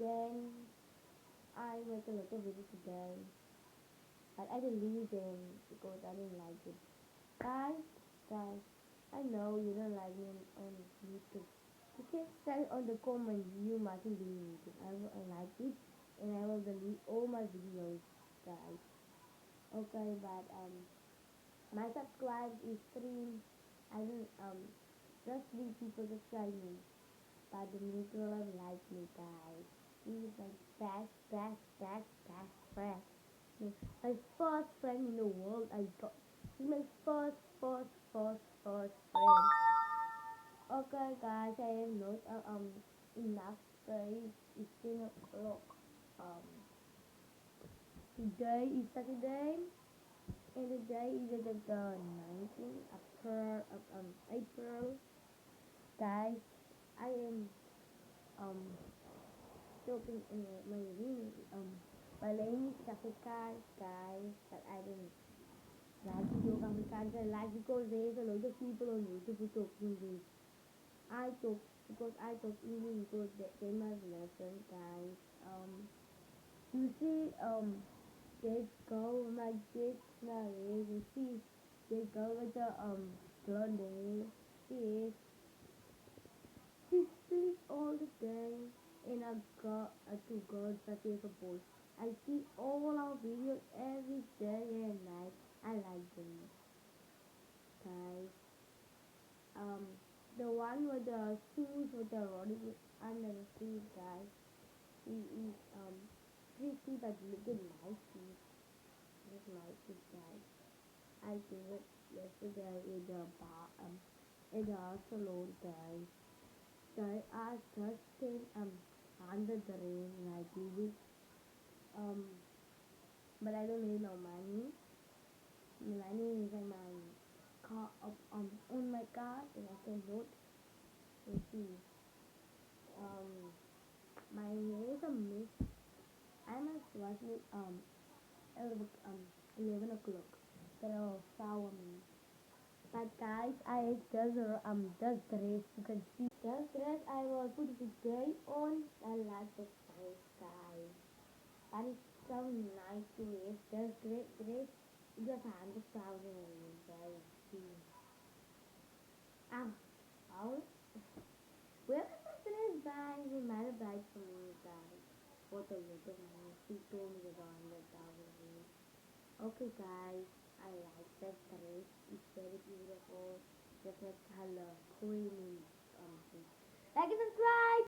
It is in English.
Then I make a lot of videos today, but I deleted them because I didn't like it. Guys, guys, I know you don't like me on YouTube. You can say on the comment you mustn't be on YouTube. I will like it and I will delete all my videos, guys. Okay, but my subscribe is three. I don't just three people subscribe me, but the neutral like me, guys. He is my best friend. My first friend in the world I got. He's my first friend. Okay, guys, I have not enough space. It's 10 o'clock. Um, Today is Saturday, and today is the 19th April. Guys, I am um talking in my ring. My name is African, guys, but I don't like to talk Afrikaans. I like because there's a lot of people on YouTube who talk English. I talk because I talk English because they must listen, guys. You see, this girl, my kid, now you see, this girl with the blonde hair. She is, she sleeps all the day, and I got two girls that is a boy. I see all our videos every day and night. I like them, guys. Um, the one with the shoes with the rolling under the feet, guys. He is pretty but looking nice. He's nice, guys. I did it yesterday in the bar, in the salon, guys. They are just under the rain like this. Um, but I don't need no money. The money is in my car up on my car, and I can load. You see, um, my hair is a mess. I must wash it 11 o'clock. Then I'll shower me. But guys, I just dress. You can see just dress. I will put today on. I like the face, guys. That is so nice to wear. Just dress. Just 100,000 guys. See. How? Where is the dress bag? You might have buy for me, guys. What a lot of money. She told me about 100,000. Okay, guys. I like that dress. It's very beautiful. Just like color, creamy, like and subscribe.